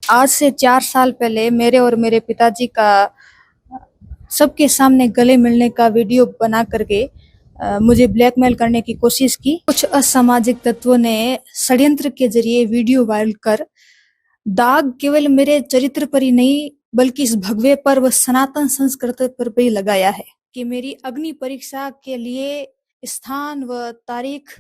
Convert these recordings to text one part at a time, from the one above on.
आज से 4 साल पहले मेरे और मेरे पिताजी का सबके सामने गले मिलने का वीडियो बना करके मुझे ब्लैकमेल करने की कोशिश की। कुछ असामाजिक तत्वों ने षड्यंत्र के जरिए वीडियो वायरल कर दाग केवल मेरे चरित्र पर ही नहीं बल्कि इस भगवे पर व सनातन संस्कृति पर भी लगाया है कि मेरी अग्नि परीक्षा के लिए स्थान व तारीख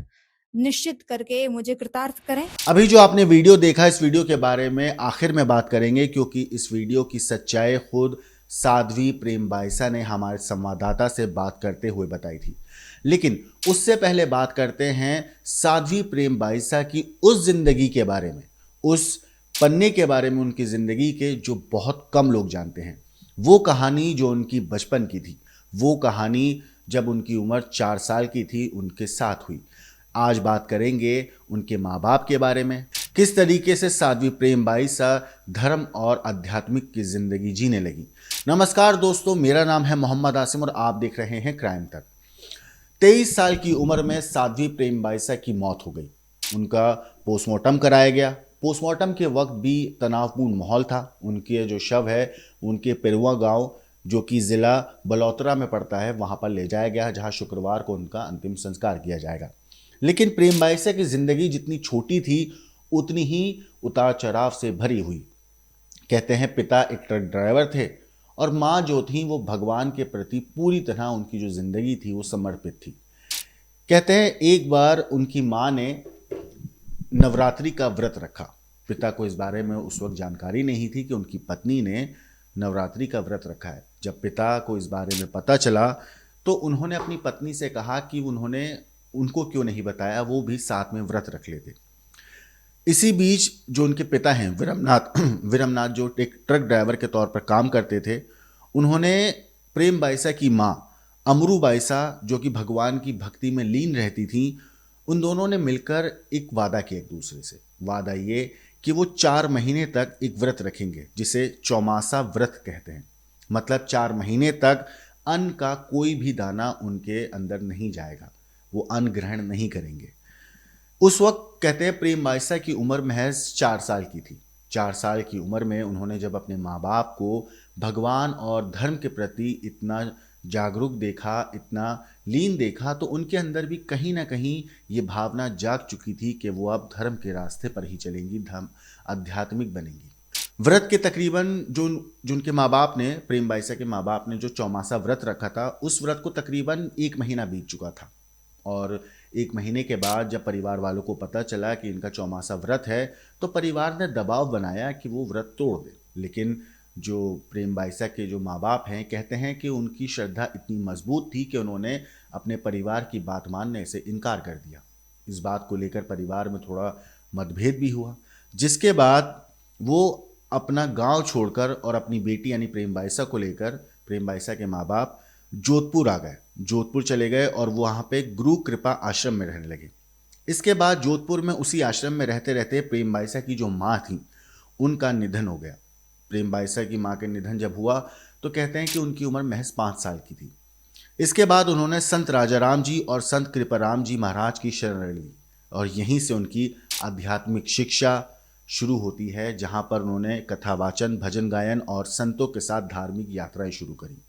निश्चित करके मुझे कृतार्थ करें। अभी जो आपने वीडियो देखा, इस वीडियो के बारे में आखिर में बात करेंगे, क्योंकि इस वीडियो की सच्चाई खुद साध्वी प्रेम बाईसा ने हमारे संवाददाता से बात करते हुए बताई थी। लेकिन उससे पहले बात करते हैं साध्वी प्रेम बाईसा की उस जिंदगी के बारे में, उस पन्ने के बारे में उनकी जिंदगी के, जो बहुत कम लोग जानते हैं। वो कहानी जो उनकी बचपन की थी, वो कहानी जब उनकी उम्र 4 साल की थी उनके साथ हुई। आज बात करेंगे उनके माँ बाप के बारे में, किस तरीके से साध्वी प्रेम बाईसा धर्म और आध्यात्मिक की जिंदगी जीने लगी। नमस्कार दोस्तों, मेरा नाम है मोहम्मद आसिम और आप देख रहे हैं क्राइम तक। 23 साल की उम्र में साध्वी प्रेम बाईसा की मौत हो गई। उनका पोस्टमार्टम कराया गया। पोस्टमार्टम के वक्त भी तनावपूर्ण माहौल था। उनके जो शव है उनके पेरुआ गांव, जो कि ज़िला बलौतरा में पड़ता है, वहां पर ले जाया गया, जहां शुक्रवार को उनका अंतिम संस्कार किया जाएगा। लेकिन प्रेम बाईसा की जिंदगी जितनी छोटी थी उतनी ही उतार चढ़ाव से भरी हुई। कहते हैं पिता एक ट्रक ड्राइवर थे और माँ जो थी वो भगवान के प्रति पूरी तरह, उनकी जो जिंदगी थी वो समर्पित थी। कहते हैं एक बार उनकी माँ ने नवरात्रि का व्रत रखा। पिता को इस बारे में उस वक्त जानकारी नहीं थी कि उनकी पत्नी ने नवरात्रि का व्रत रखा है। जब पिता को इस बारे में पता चला तो उन्होंने अपनी पत्नी से कहा कि उनको क्यों नहीं बताया, वो भी साथ में व्रत रख लेते। इसी बीच जो उनके पिता हैं विरमनाथ जो एक ट्रक ड्राइवर के तौर पर काम करते थे, उन्होंने प्रेम बाईसा की माँ अमरू बाईसा, जो कि भगवान की भक्ति में लीन रहती थी, उन दोनों ने मिलकर एक वादा किया एक दूसरे से। वादा ये कि वो 4 महीने तक एक व्रत रखेंगे, जिसे चौमासा व्रत कहते हैं। मतलब 4 महीने तक अन्न का कोई भी दाना उनके अंदर नहीं जाएगा, वो अन्न ग्रहण नहीं करेंगे। उस वक्त कहते हैं प्रेम बाईसा की उम्र महज 4 साल की थी। 4 साल की उम्र में उन्होंने जब अपने माँ बाप को भगवान और धर्म के प्रति इतना जागरूक देखा, इतना लीन देखा, तो उनके अंदर भी कहीं ना कहीं ये भावना जाग चुकी थी कि वो अब धर्म के रास्ते पर ही चलेंगी, धर्म आध्यात्मिक बनेंगी। व्रत के तकरीबन जो उनके माँ बाप ने, प्रेम बाईसा के माँ बाप ने जो चौमासा व्रत रखा था, उस व्रत को तकरीबन 1 महीना बीत चुका था। और 1 महीने के बाद जब परिवार वालों को पता चला कि इनका चौमासा व्रत है, तो परिवार ने दबाव बनाया कि वो व्रत तोड़ दे। लेकिन जो प्रेम बाईसा के जो माँ बाप हैं, कहते हैं कि उनकी श्रद्धा इतनी मजबूत थी कि उन्होंने अपने परिवार की बात मानने से इनकार कर दिया। इस बात को लेकर परिवार में थोड़ा मतभेद भी हुआ, जिसके बाद वो अपना गांव छोड़कर और अपनी बेटी यानी प्रेम बाईसा को लेकर, प्रेम बाईसा के माँ बाप जोधपुर आ गए। जोधपुर चले गए और वो वहाँ पे गुरु कृपा आश्रम में रहने लगे। इसके बाद जोधपुर में उसी आश्रम में रहते रहते प्रेम बाईसा की जो माँ थी उनका निधन हो गया। प्रेम बाईसा की माँ के निधन जब हुआ तो कहते हैं कि उनकी उम्र महज 5 साल की थी। इसके बाद उन्होंने संत राजाराम जी और संत कृपाराम जी महाराज की शरण ली और यहीं से उनकी आध्यात्मिक शिक्षा शुरू होती है, जहाँ पर उन्होंने कथावाचन, भजन गायन और संतों के साथ धार्मिक यात्राएं शुरू करी।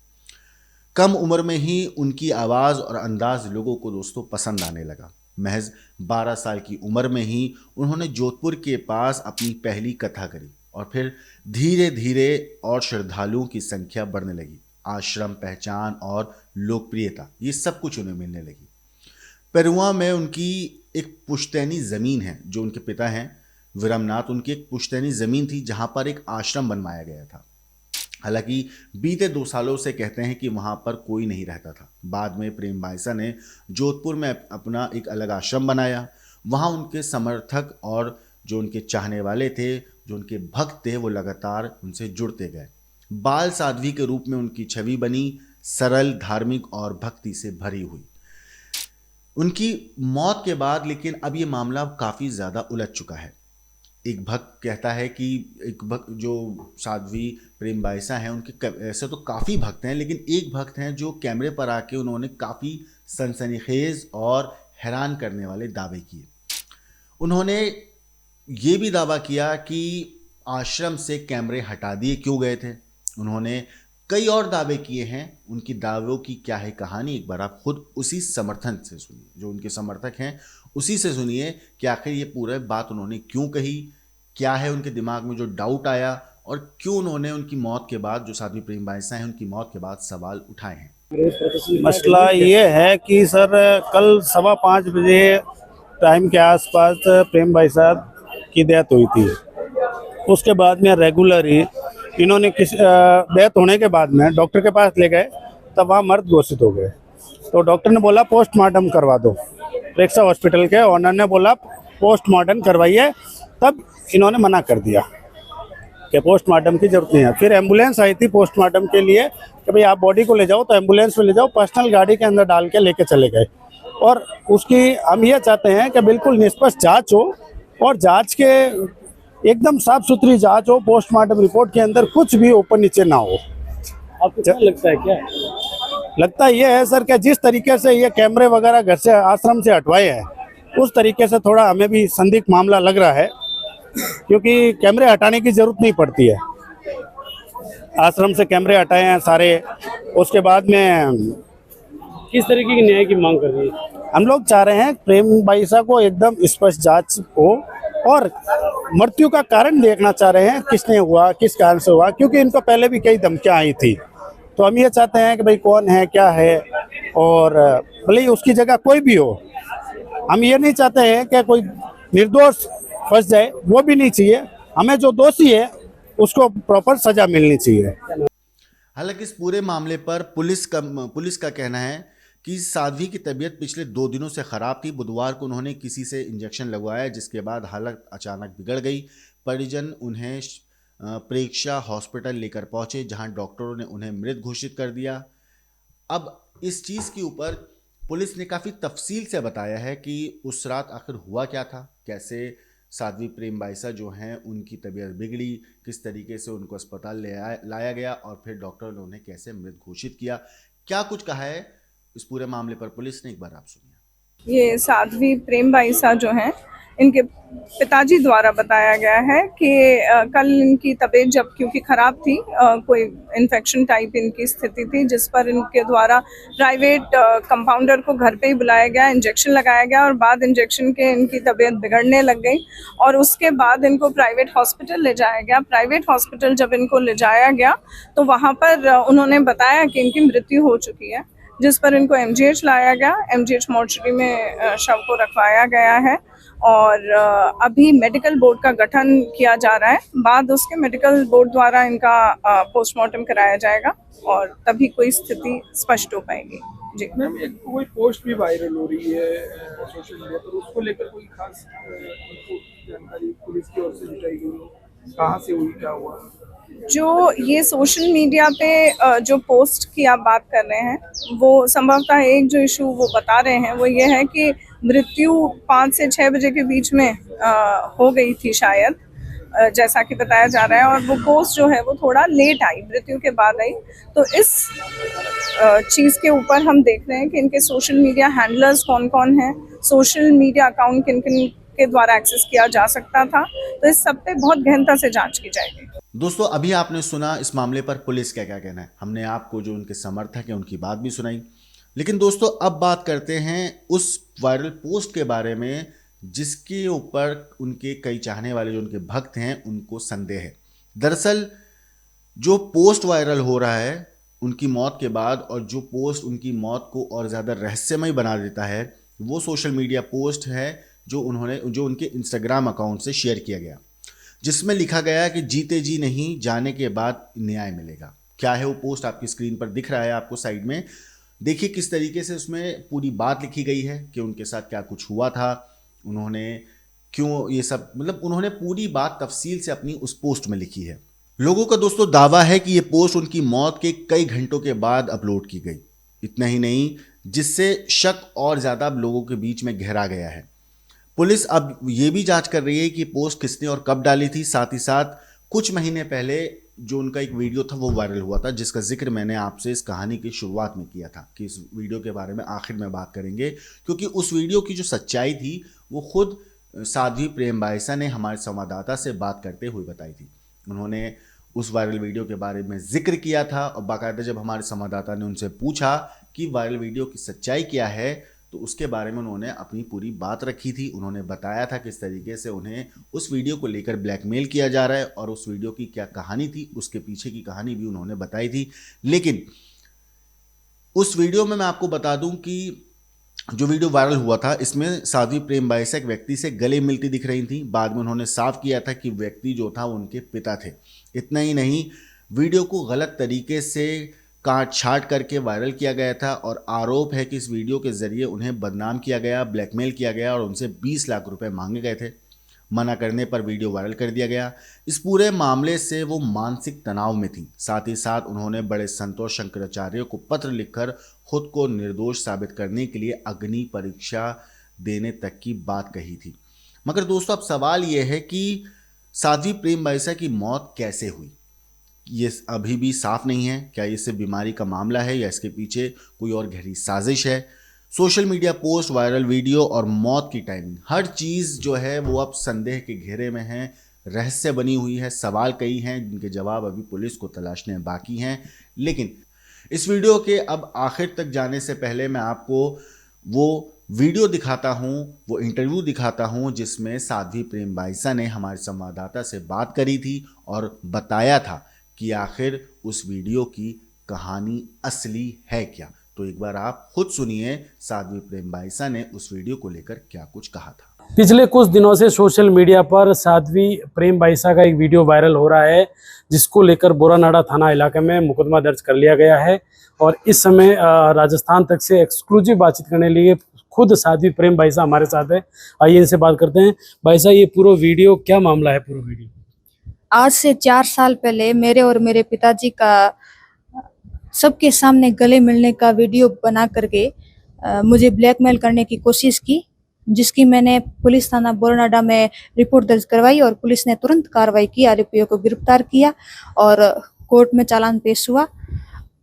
कम उम्र में ही उनकी आवाज़ और अंदाज लोगों को दोस्तों पसंद आने लगा। महज 12 साल की उम्र में ही उन्होंने जोधपुर के पास अपनी पहली कथा करी और फिर धीरे धीरे और श्रद्धालुओं की संख्या बढ़ने लगी। आश्रम, पहचान और लोकप्रियता, ये सब कुछ उन्हें मिलने लगी। पेरुआ में उनकी एक पुश्तैनी ज़मीन है। जो उनके पिता हैं विरमनाथ, उनकी एक पुश्तैनी ज़मीन थी जहाँ पर एक आश्रम बनवाया गया था। हालांकि बीते 2 सालों से कहते हैं कि वहाँ पर कोई नहीं रहता था। बाद में प्रेम बाईसा ने जोधपुर में अपना एक अलग आश्रम बनाया। वहाँ उनके समर्थक और जो उनके चाहने वाले थे, जो उनके भक्त थे, वो लगातार उनसे जुड़ते गए। बाल साध्वी के रूप में उनकी छवि बनी, सरल, धार्मिक और भक्ति से भरी हुई। उनकी मौत के बाद लेकिन अब ये मामला काफ़ी ज़्यादा उलझ चुका है। एक भक्त कहता है कि एक भक्त जो साध्वी प्रेम बाईसा हैं, उनके ऐसे तो काफ़ी भक्त हैं, लेकिन एक भक्त हैं जो कैमरे पर आके उन्होंने काफ़ी सनसनीखेज और हैरान करने वाले दावे किए। उन्होंने ये भी दावा किया कि आश्रम से कैमरे हटा दिए क्यों गए थे। उन्होंने कई और दावे किए हैं। उनकी दावों की क्या है कहानी, एक बार आप खुद उसी समर्थन से सुनिए, जो उनके समर्थक हैं उसी से सुनिए कि आखिर ये पूरा बात उन्होंने क्यों कही, क्या है उनके दिमाग में जो डाउट आया और क्यों उन्होंने उनकी मौत के बाद, जो साध्वी प्रेमबाईसा हैं, उनकी मौत के बाद सवाल उठाए हैं। मसला ये है कि सर कल 5:15 बजे टाइम के आसपास प्रेमबाईसा की डेथ हुई थी। उसके बाद में रेगुलर ही इन्होंने डेथ होने के बाद में डॉक्टर के पास ले गए, तब वहाँ मर्द घोषित हो गए। तो डॉक्टर ने बोला पोस्टमार्टम करवा दो। प्रेक्षा हॉस्पिटल के ऑनर ने बोला पोस्टमार्टम करवाइए, तब इन्होंने मना कर दिया कि पोस्टमार्टम की जरूरत नहीं है। फिर एम्बुलेंस आई थी पोस्टमार्टम के लिए कि भाई आप बॉडी को ले जाओ, तो एम्बुलेंस में ले जाओ, पर्सनल गाड़ी के अंदर डाल के लेके चले गए। और उसकी हम ये चाहते हैं कि बिल्कुल निष्पक्ष जांच हो और जांच के एकदम साफ सुथरी जांच हो। पोस्टमार्टम रिपोर्ट के अंदर कुछ भी ऊपर नीचे ना हो। आपको क्या लगता है? क्या लगता ये है सर कि जिस तरीके से ये कैमरे वगैरह घर से आश्रम से हटवाए हैं, उस तरीके से थोड़ा हमें भी संदिग्ध मामला लग रहा है, क्योंकि कैमरे हटाने की जरूरत नहीं पड़ती है। आश्रम से कैमरे हटाए हैं सारे। उसके बाद में किस तरीके की न्याय की मांग कर रही है? हम लोग चाह रहे हैं प्रेमबाईसा को एकदम स्पष्ट जांच हो और मृत्यु का कारण देखना चाह रहे हैं, किसने हुआ, किस कारण से हुआ, क्योंकि इनको पहले भी कई धमकियां आई थी। तो हम ये चाहते हैं कि भाई कौन है, क्या है, और भले ही उसकी जगह कोई भी हो। हम ये नहीं चाहते हैं कि कोई निर्दोष फंस जाए, वो भी नहीं चाहिए। हमें जो दोषी है उसको प्रॉपर सजा मिलनी चाहिए। हालांकि इस पूरे मामले पर पुलिस का कहना है कि साध्वी की तबीयत पिछले 2 दिनों से ख़राब थी। बुधवार को उन्होंने किसी से इंजेक्शन लगवाया, जिसके बाद हालत अचानक बिगड़ गई। परिजन उन्हें प्रेक्षा हॉस्पिटल लेकर पहुंचे, जहां डॉक्टरों ने उन्हें मृत घोषित कर दिया। अब इस चीज़ के ऊपर पुलिस ने काफ़ी तफसील से बताया है कि उस रात आखिर हुआ क्या था, कैसे साध्वी प्रेमबाईसा जो हैं उनकी तबीयत बिगड़ी, किस तरीके से उनको अस्पताल लाया गया और फिर डॉक्टर ने उन्हें कैसे मृत घोषित किया। क्या कुछ कहा है इस पूरे मामले पर पुलिस ने, एक बार आप सुनिए। ये साध्वी प्रेमबाईसा जो हैं, इनके पिताजी द्वारा बताया गया है कि कल इनकी तबीयत जब क्योंकि ख़राब थी, कोई इन्फेक्शन टाइप इनकी स्थिति थी, जिस पर इनके द्वारा प्राइवेट कंपाउंडर को घर पे ही बुलाया गया, इंजेक्शन लगाया गया और बाद इंजेक्शन के इनकी तबीयत बिगड़ने लग गई और उसके बाद इनको प्राइवेट हॉस्पिटल ले जाया गया। प्राइवेट हॉस्पिटल जब इनको ले जाया गया तो वहाँ पर उन्होंने बताया कि इनकी मृत्यु हो चुकी है, जिस पर इनको MGH लाया गया। MGH मोर्चरी में शव को रखवाया गया है और अभी मेडिकल बोर्ड का गठन किया जा रहा है। बाद उसके मेडिकल बोर्ड द्वारा इनका पोस्टमार्टम कराया जाएगा और तभी कोई स्थिति स्पष्ट हो पाएगी। जी मैम, एक कोई पोस्ट भी वायरल हो रही है सोशल मीडिया पर, उसको लेकर कोई खास जानकारी पुलिस की ओर से जुटाई गई? कहाँ से हुई, क्या हुआ? जो ये सोशल मीडिया पे जो पोस्ट की आप बात कर रहे हैं, वो संभवतः एक जो इशू वो बता रहे हैं वो ये है कि मृत्यु 5 से 6 बजे के बीच में हो गई थी शायद, जैसा कि बताया जा रहा है, और वो पोस्ट जो है वो थोड़ा लेट आई, मृत्यु के बाद आई। तो इस चीज़ के ऊपर हम देख रहे हैं कि इनके सोशल मीडिया हैंडलर्स कौन कौन हैं, सोशल मीडिया अकाउंट किन किन के द्वारा एक्सेस किया जा सकता था। तो इस सब पे बहुत गहनता से जांच की जाएगी। दोस्तों, अभी आपने सुना इस मामले पर पुलिस का क्या कहना है। हमने आपको जो उनके समर्थक हैं उनकी बात भी सुनाई, लेकिन दोस्तों अब बात करते हैं उस वायरल पोस्ट के बारे में जिसके ऊपर उनके कई चाहने वाले, जो उनके भक्त हैं, उनको संदेह है। दरअसल जो पोस्ट वायरल हो रहा है उनकी मौत के बाद, और जो पोस्ट उनकी मौत को और ज़्यादा रहस्यमय बना देता है, वो सोशल मीडिया पोस्ट है जो उनके इंस्टाग्राम अकाउंट से शेयर किया गया, जिसमें लिखा गया है कि जीते जी नहीं, जाने के बाद न्याय मिलेगा। क्या है वो पोस्ट, आपकी स्क्रीन पर दिख रहा है आपको साइड में। देखिए किस तरीके से उसमें पूरी बात लिखी गई है कि उनके साथ क्या कुछ हुआ था, उन्होंने क्यों ये सब, मतलब उन्होंने पूरी बात तफसील से अपनी उस पोस्ट में लिखी है। लोगों का दोस्तों दावा है कि ये पोस्ट उनकी मौत के कई घंटों के बाद अपलोड की गई। इतना ही नहीं, जिससे शक और ज़्यादा अब लोगों के बीच में गहरा गया है। पुलिस अब ये भी जांच कर रही है कि पोस्ट किसने और कब डाली थी। साथ ही साथ कुछ महीने पहले जो उनका एक वीडियो था वो वायरल हुआ था, जिसका जिक्र मैंने आपसे इस कहानी की शुरुआत में किया था कि इस वीडियो के बारे में आखिर में बात करेंगे, क्योंकि उस वीडियो की जो सच्चाई थी वो खुद साध्वी प्रेमबाईसा ने हमारे संवाददाता से बात करते हुए बताई थी। उन्होंने उस वायरल वीडियो के बारे में जिक्र किया था और बाकायदा जब हमारे संवाददाता ने उनसे पूछा कि वायरल वीडियो की सच्चाई क्या है तो उसके बारे में उन्होंने अपनी पूरी बात रखी थी। उन्होंने बताया था किस तरीके से उन्हें उस वीडियो को लेकर ब्लैकमेल किया जा रहा है और उस वीडियो की क्या कहानी थी, उसके पीछे की कहानी भी उन्होंने बताई थी। लेकिन उस वीडियो में मैं आपको बता दूं कि जो वीडियो वायरल हुआ था इसमें साध्वी प्रेम बाईसा एक व्यक्ति से गले मिलती दिख रही थी। बाद में उन्होंने साफ किया था कि व्यक्ति जो था वो उनके पिता थे। इतना ही नहीं, वीडियो को गलत तरीके से काट छाट करके वायरल किया गया था और आरोप है कि इस वीडियो के जरिए उन्हें बदनाम किया गया, ब्लैकमेल किया गया और उनसे 20 लाख रुपए मांगे गए थे। मना करने पर वीडियो वायरल कर दिया गया। इस पूरे मामले से वो मानसिक तनाव में थी। साथ ही साथ उन्होंने बड़े संतोष शंकराचार्य को पत्र लिखकर खुद को निर्दोष साबित करने के लिए अग्नि परीक्षा देने तक की बात कही थी। मगर दोस्तों, अब सवाल ये है कि साध्वी प्रेम बाईसा की मौत कैसे हुई, ये अभी भी साफ नहीं है। क्या ये सिर्फ बीमारी का मामला है या इसके पीछे कोई और गहरी साजिश है? Social media post, viral video और मौत की टाइमिंग, हर चीज़ जो है वो अब संदेह के घेरे में है, रहस्य बनी हुई है। सवाल कई हैं जिनके जवाब अभी पुलिस को तलाशने बाकी हैं। लेकिन इस वीडियो के अब आखिर तक जाने से पहले मैं आपको वो वीडियो दिखाता हूँ, वो इंटरव्यू दिखाता हूँ जिसमें साध्वी प्रेम बाईसा ने हमारे संवाददाता से बात करी थी और बताया था कि आखिर उस वीडियो की कहानी असली है क्या। तो एक बार आप खुद सुनिए साध्वी प्रेम बाईसा ने उस वीडियो को लेकर क्या कुछ कहा था। पिछले कुछ दिनों से सोशल मीडिया पर साध्वी प्रेम बाईसा का एक वीडियो वायरल हो रहा है, जिसको लेकर बोरानाडा थाना इलाके में मुकदमा दर्ज कर लिया गया है। और इस समय राजस्थान तक से एक्सक्लूसिव बातचीत करने के लिए खुद साध्वी प्रेम बाईसा हमारे साथ है। आइए इनसे बात करते हैं। बाईसा, ये पूरा वीडियो क्या मामला है? पूरा वीडियो आज से 4 साल पहले मेरे और मेरे पिताजी का सबके सामने गले मिलने का वीडियो बना करके मुझे ब्लैकमेल करने की कोशिश की, जिसकी मैंने पुलिस थाना बोरानाडा में रिपोर्ट दर्ज करवाई और पुलिस ने तुरंत कार्रवाई की, आरोपियों को गिरफ्तार किया और कोर्ट में चालान पेश हुआ।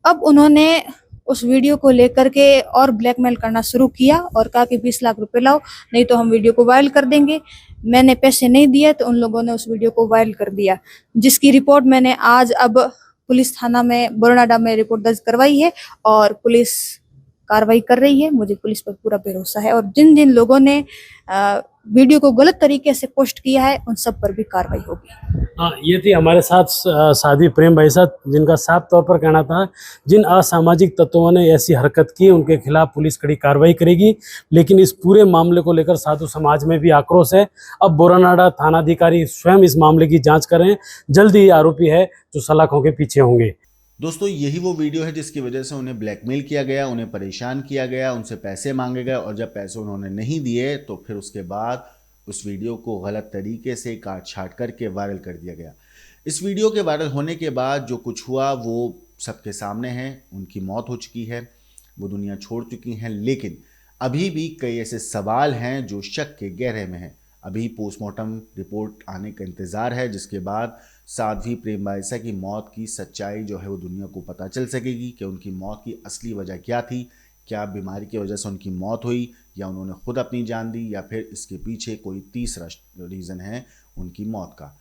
अब उन्होंने उस वीडियो को लेकर के और ब्लैकमेल करना शुरू किया और कहा कि 20 लाख रुपए लाओ, नहीं तो हम वीडियो को वायरल कर देंगे। मैंने पैसे नहीं दिए तो उन लोगों ने उस वीडियो को वायरल कर दिया, जिसकी रिपोर्ट मैंने आज अब पुलिस थाना में बोरानाडा में रिपोर्ट दर्ज करवाई है और पुलिस कार्रवाई कर रही है। मुझे पुलिस पर पूरा भरोसा है और जिन जिन लोगों ने वीडियो को गलत तरीके से पोस्ट किया है उन सब पर भी कार्रवाई होगी। हाँ, ये थी हमारे साथ साध्वी प्रेम बाईसा, जिनका साफ तौर पर कहना था जिन असामाजिक तत्वों ने ऐसी हरकत की उनके खिलाफ पुलिस कड़ी कार्रवाई करेगी। लेकिन इस पूरे मामले को लेकर साधु समाज में भी आक्रोश है। अब बोरानाडा थानाधिकारी स्वयं इस मामले की जांच करें। जल्द ही आरोपी है जो सलाखों के पीछे होंगे। दोस्तों, यही वो वीडियो है जिसकी वजह से उन्हें ब्लैकमेल किया गया, उन्हें परेशान किया गया, उनसे पैसे मांगे गए और जब पैसे उन्होंने नहीं दिए तो फिर उसके बाद उस वीडियो को गलत तरीके से काट छाट करके वायरल कर दिया गया। इस वीडियो के वायरल होने के बाद जो कुछ हुआ वो सबके सामने है। उनकी मौत हो चुकी है, वो दुनिया छोड़ चुकी हैं, लेकिन अभी भी कई ऐसे सवाल हैं जो शक के गहरे में हैं। अभी पोस्टमार्टम रिपोर्ट आने का इंतज़ार है, जिसके बाद साध्वी प्रेम बाईसा की मौत की सच्चाई जो है वो दुनिया को पता चल सकेगी कि उनकी मौत की असली वजह क्या थी। क्या बीमारी की वजह से उनकी मौत हुई या उन्होंने खुद अपनी जान दी या फिर इसके पीछे कोई तीसरा रीज़न है उनकी मौत का।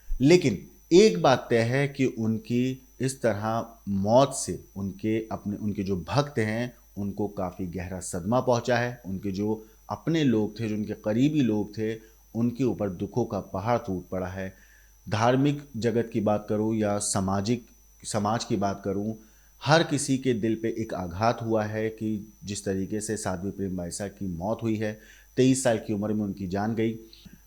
लेकिन एक बात तय है कि उनकी इस तरह मौत से उनके जो भक्त हैं उनको काफ़ी गहरा सदमा पहुंचा है। उनके जो अपने लोग थे, जो उनके करीबी लोग थे, उनके ऊपर दुखों का पहाड़ टूट पड़ा है। धार्मिक जगत की बात करूं या समाज की बात करूं, हर किसी के दिल पे एक आघात हुआ है कि जिस तरीके से साध्वी प्रेम बाईसा की मौत हुई है। 23 साल की उम्र में उनकी जान गई।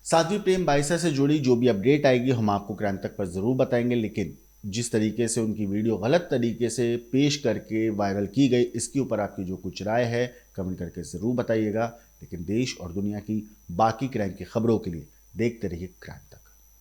साध्वी प्रेम बाईसा से जुड़ी जो भी अपडेट आएगी हम आपको क्राइम तक पर ज़रूर बताएंगे, लेकिन जिस तरीके से उनकी वीडियो गलत तरीके से पेश करके वायरल की गई, इसके ऊपर आपकी जो कुछ राय है कमेंट करके ज़रूर बताइएगा। लेकिन देश और दुनिया की बाकी क्राइम की खबरों के लिए देखते रहिए क्राइम तक।